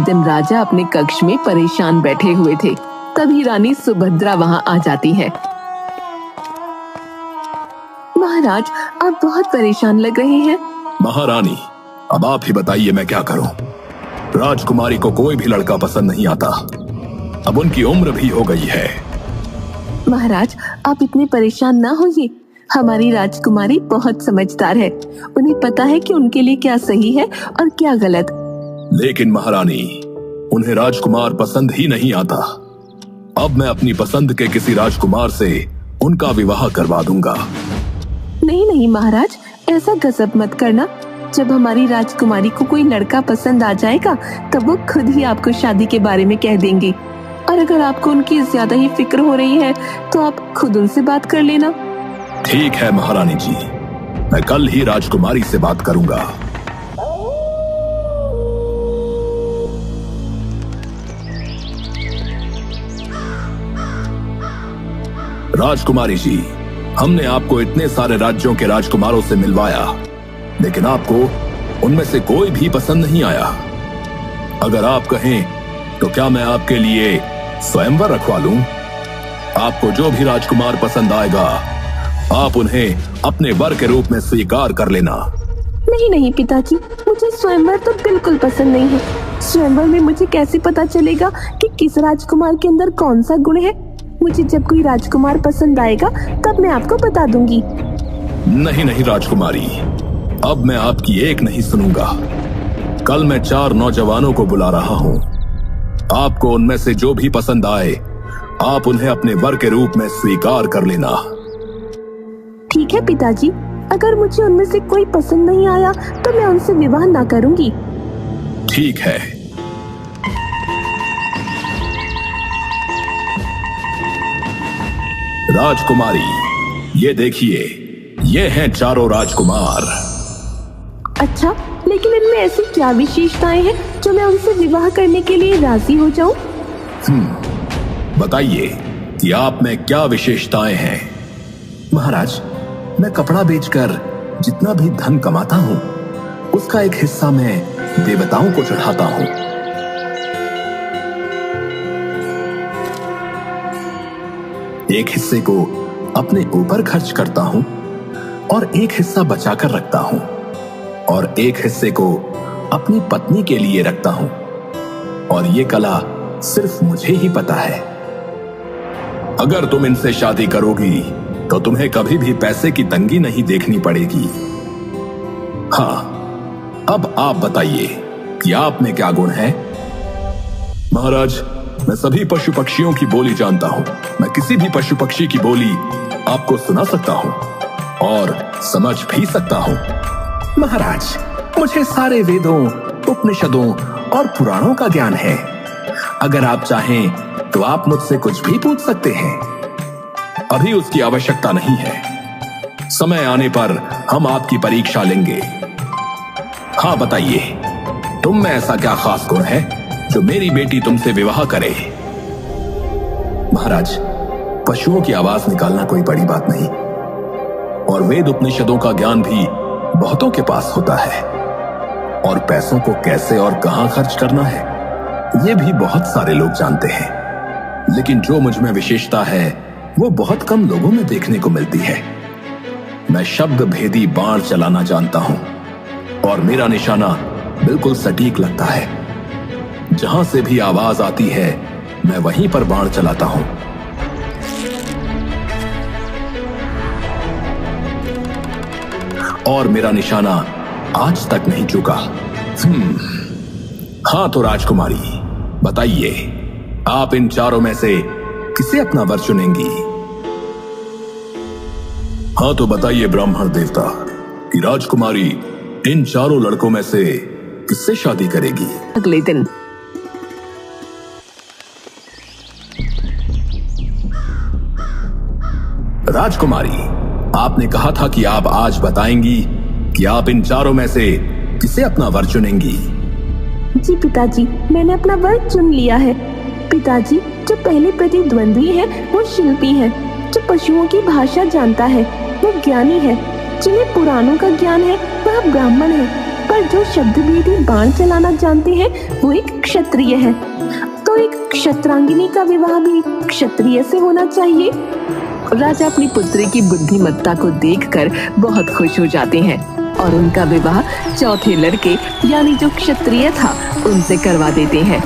दिन राजा अपने कक्ष में परेशान बैठे हुए थे। तभी रानी सुभद्रा वहां आ जाती है। महाराज, आप बहुत परेशान लग रहे हैं। महारानी, अब आप ही बताइए मैं क्या करूं। राजकुमारी को कोई भी लड़का पसंद नहीं आता। अब उनकी उम्र भी हो गई है। महाराज, आप इतने परेशान ना होइए। हमारी राजकुमारी बहुत समझदार है। उन्हें पता है कि उनके लिए क्या सही है और क्या गलत। लेकिन महारानी, उन्हें राजकुमार पसंद ही नहीं आता। अब मैं अपनी पसंद के किसी राजकुमार से उनका विवाह करवा दूंगा। नहीं नहीं महाराज, ऐसा गजब मत करना। जब हमारी राजकुमारी को कोई लड़का पसंद आ जाएगा तब वो खुद ही आपको शादी के बारे में कह देंगे। और अगर आपको उनकी ज्यादा ही फिक्र हो रही है तो आप खुद उनसे बात कर लेना। ठीक है महारानी जी, मैं कल ही राजकुमारी से बात करूंगा। राजकुमारी जी, हमने आपको इतने सारे राज्यों के राजकुमारों से मिलवाया, लेकिन आपको उनमें से कोई भी पसंद नहीं आया। अगर आप कहें तो क्या मैं आपके लिए स्वयंवर रखवा लूं? आपको जो भी राजकुमार पसंद आएगा आप उन्हें अपने वर के रूप में स्वीकार कर लेना। नहीं नहीं पिताजी, मुझे स्वयंवर तो बिल्कुल पसंद नहीं है। स्वयंवर में मुझे कैसे पता चलेगा कि किस राजकुमार के अंदर कौन सा गुण है? मुझे जब कोई राजकुमार पसंद आएगा तब मैं आपको बता दूंगी। नहीं नहीं राजकुमारी, अब मैं आपकी एक नहीं सुनूंगा। कल मैं 4 नौजवानों को बुला रहा हूँ। आपको उनमें से जो भी पसंद आए आप उन्हें अपने वर के रूप में स्वीकार कर लेना। ठीक है पिताजी, अगर मुझे उनमें से कोई पसंद नहीं आया तो मैं उनसे विवाह ना करूंगी। ठीक है। राजकुमारी, ये देखिए, ये हैं 4 राजकुमार। अच्छा, लेकिन इनमें ऐसी क्या विशेषताएं हैं जो मैं उनसे विवाह करने के लिए राजी हो जाऊं? बताइए कि आप में क्या विशेषताएं हैं। महाराज, मैं कपड़ा बेचकर जितना भी धन कमाता हूँ उसका एक हिस्सा मैं देवताओं को चढ़ाता हूँ। एक हिस्से को अपने ऊपर खर्च करता हूँ और एक हिस्सा बचाकर रखता हूँ और एक हिस्से को अपनी पत्नी के लिए रखता हूँ। और ये कला सिर्फ मुझे ही पता है। अगर तुम इनसे शादी करोगी तो तुम्हें कभी भी पैसे की तंगी नहीं देखनी पड़ेगी। हाँ, अब आप बताइए कि आप में क्या गुण है। महाराज, मैं सभी पशु पक्षियों की बोली जानता हूं। मैं किसी भी पशु पक्षी की बोली आपको सुना सकता हूं और समझ भी सकता हूं। महाराज, मुझे सारे वेदों, उपनिषदों और पुराणों का ज्ञान है। अगर आप चाहें तो आप मुझसे कुछ भी पूछ सकते हैं। अभी उसकी आवश्यकता नहीं है। समय आने पर हम आपकी परीक्षा लेंगे। हाँ बताइए, तुम में ऐसा क्या खास गुण है जो मेरी बेटी तुमसे विवाह करे। महाराज, पशुओं की आवाज निकालना कोई बड़ी बात नहीं और वेद उपनिषदों का ज्ञान भी बहुतों के पास होता है। और पैसों को कैसे और कहां खर्च करना है ये भी बहुत सारे लोग जानते हैं। लेकिन जो मुझ में विशेषता है वो बहुत कम लोगों में देखने को मिलती है। मैं शब्द भेदी बाण चलाना जानता हूं और मेरा निशाना बिल्कुल सटीक लगता है। जहां से भी आवाज आती है मैं वहीं पर बाण चलाता हूं। और मेरा निशाना आज तक नहीं चुका। हाँ तो राजकुमारी, बताइए, आप इन 4 में से किसे अपना वर चुनेंगी। हाँ तो बताइए ब्राह्मण देवता कि राजकुमारी इन 4 लड़कों में से किससे शादी करेगी। अगले दिन राजकुमारी, आपने कहा था कि आप आज बताएंगी कि आप इन 4 में से किसे अपना वर चुनेंगी। जी पिताजी, मैंने अपना वर चुन लिया है। पिताजी, जो पहले प्रतिद्वंद्वी है वो शिल्पी है। जो पशुओं की भाषा जानता है वो ज्ञानी है। जिन्हें पुराणों का ज्ञान है वह ब्राह्मण है। पर जो शब्द भेदी बाण चलाना जानते हैं वो एक क्षत्रिय है, तो एक क्षत्रांगिनी का विवाह भी क्षत्रिय से होना चाहिए। राजा अपनी पुत्री की बुद्धिमत्ता को देखकर बहुत खुश हो जाते हैं और उनका विवाह चौथे लड़के यानी जो क्षत्रिय था उनसे करवा देते हैं।